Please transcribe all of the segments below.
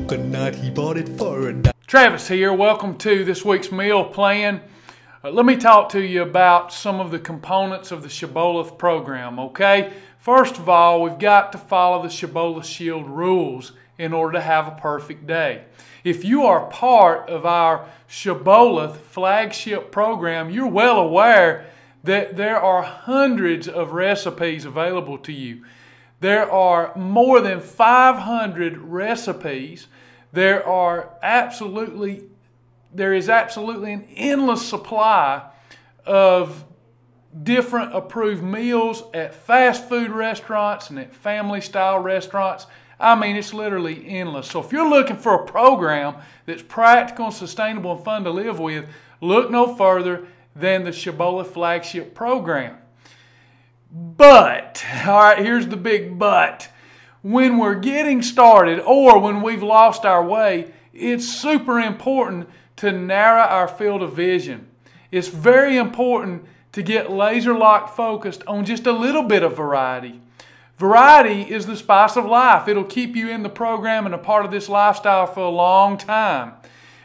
coconut, he bought it for a dime. Travis here, welcome to this week's meal plan. Let me talk to you about some of the components of the Shibboleth program, okay? First of all, we've got to follow the Shibola Shield rules in order to have a perfect day. If you are part of our Shibboleth flagship program, you're well aware that there are hundreds of recipes available to you. There are more than 500 recipes. There is absolutely an endless supply of different approved meals at fast food restaurants and at family style restaurants. I mean, it's literally endless. So if you're looking for a program that's practical and sustainable and fun to live with, look no further than the Shibboleth flagship program. But, all right, here's the big but. When we're getting started or when we've lost our way, it's super important to narrow our field of vision. It's very important to get laser-lock focused on just a little bit of variety. Variety is the spice of life. It'll keep you in the program and a part of this lifestyle for a long time.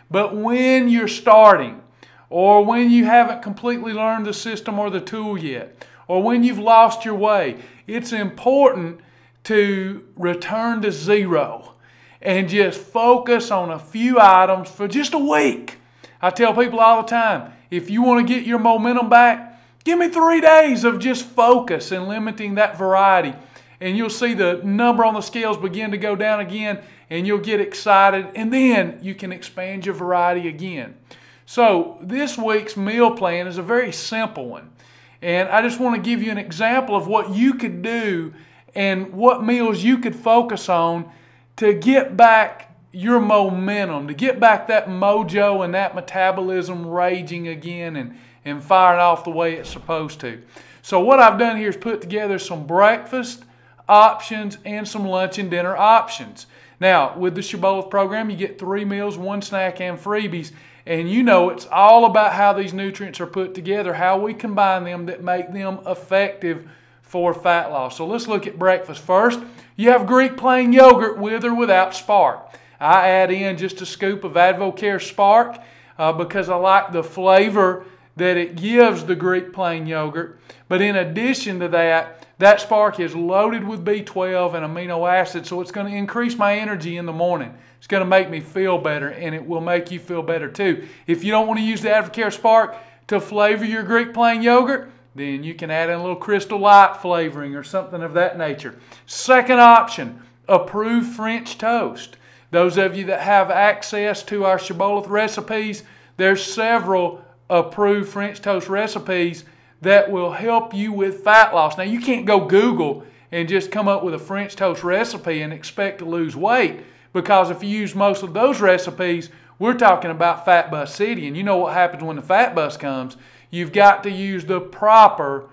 But when you're starting, or when you haven't completely learned the system or the tool yet, or when you've lost your way, it's important to return to zero and just focus on a few items for just a week. I tell people all the time, if you want to get your momentum back, give me 3 days of just focus and limiting that variety. And you'll see the number on the scales begin to go down again, and you'll get excited, and then you can expand your variety again. So this week's meal plan is a very simple one. And I just want to give you an example of what you could do and what meals you could focus on to get back your momentum, to get back that mojo and that metabolism raging again and firing off the way it's supposed to. So what I've done here is put together some breakfast options and some lunch and dinner options. Now, with the Shibboleth program, you get 3 meals, 1 snack, and freebies. And you know it's all about how these nutrients are put together, how we combine them that make them effective for fat loss. So let's look at breakfast first. You have Greek plain yogurt with or without Spark. I add in just a scoop of Advocare Spark because I like the flavor that it gives the Greek plain yogurt. But in addition to that, that Spark is loaded with B12 and amino acids, so it's going to increase my energy in the morning. It's going to make me feel better, and it will make you feel better too. If you don't want to use the Advocare Spark to flavor your Greek plain yogurt, then you can add in a little Crystal Light flavoring or something of that nature. Second option, approved French toast. Those of you that have access to our Shibboleth recipes, there's several approved French toast recipes that will help you with fat loss. Now, you can't go Google and just come up with a French toast recipe and expect to lose weight, because if you use most of those recipes, we're talking about Fat Bus City, and you know what happens when the fat bus comes. You've got to use the proper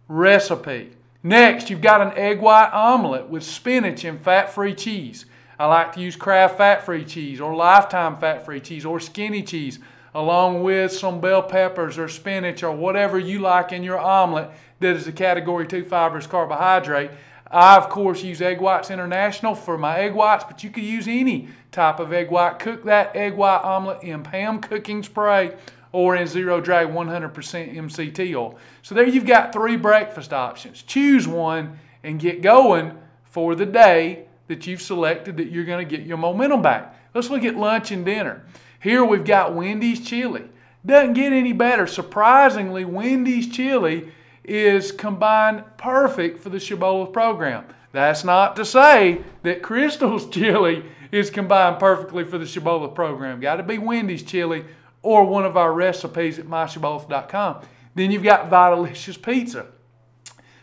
recipe. Next, you've got an egg white omelet with spinach and fat-free cheese. I like to use Kraft fat-free cheese or Lifetime fat-free cheese or skinny cheese, along with some bell peppers or spinach or whatever you like in your omelet that is a category 2 fibrous carbohydrate. I, of course, use Egg Whites International for my egg whites, but you could use any type of egg white. Cook that egg white omelet in Pam cooking spray or in zero drag 100% MCT oil. So there you've got 3 breakfast options. Choose one and get going for the day that you've selected that you're going to get your momentum back. Let's look at lunch and dinner. Here we've got Wendy's chili. Doesn't get any better. Surprisingly, Wendy's chili is combined perfect for the Shibboleth program. That's not to say that Crystal's chili is combined perfectly for the Shibboleth program. Got to be Wendy's chili or one of our recipes at myshibboleth.com. Then you've got Vitalicious pizza.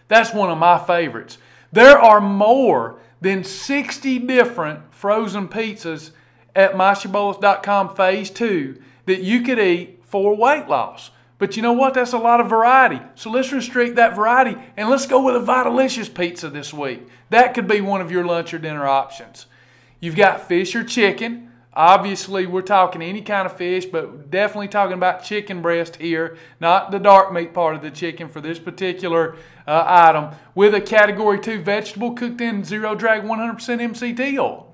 That's one of my favorites. There are more than 60 different frozen pizzas at myshibboleth.com phase 2 that you could eat for weight loss. But you know what? That's a lot of variety. So let's restrict that variety and let's go with a Vitalicious pizza this week. That could be one of your lunch or dinner options. You've got fish or chicken. Obviously, we're talking any kind of fish, but definitely talking about chicken breast here, not the dark meat part of the chicken for this particular item, with a category 2 vegetable cooked in zero drag 100% MCT oil.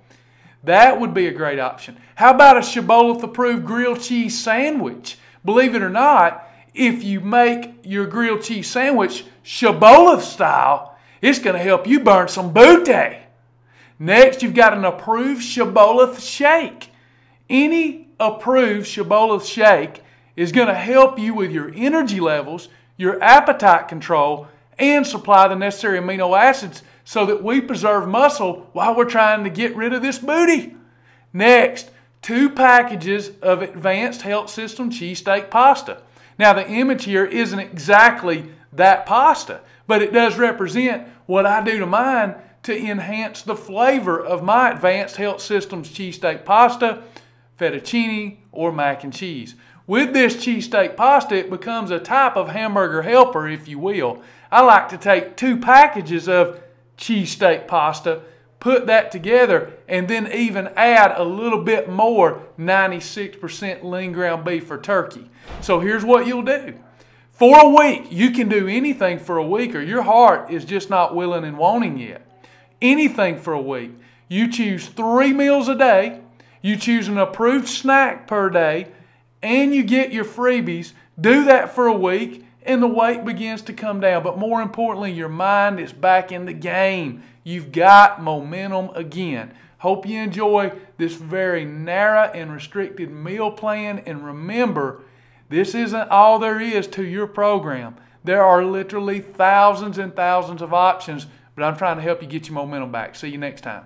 That would be a great option. How about a Shibboleth approved grilled cheese sandwich? Believe it or not, if you make your grilled cheese sandwich Shibboleth style, it's going to help you burn some booty. Next, you've got an approved Shibboleth shake. Any approved Shibboleth shake is going to help you with your energy levels, your appetite control, and supply the necessary amino acids so that we preserve muscle while we're trying to get rid of this booty. Next, 2 packages of Advanced Health System cheesesteak pasta. Now, the image here isn't exactly that pasta, but it does represent what I do to mine to enhance the flavor of my Advanced Health Systems cheesesteak pasta, fettuccine, or mac and cheese. With this cheesesteak pasta, it becomes a type of hamburger helper, if you will. I like to take 2 packages of cheesesteak pasta, put that together, and then even add a little bit more 96% lean ground beef or turkey. So here's what you'll do. For a week, you can do anything for a week, or your heart is just not willing and wanting yet. Anything for a week. You choose 3 meals a day, you choose an approved snack per day, and you get your freebies. Do that for a week, and the weight begins to come down. But more importantly, your mind is back in the game. You've got momentum again. Hope you enjoy this very narrow and restricted meal plan. And remember, this isn't all there is to your program. There are literally thousands and thousands of options, but I'm trying to help you get your momentum back. See you next time.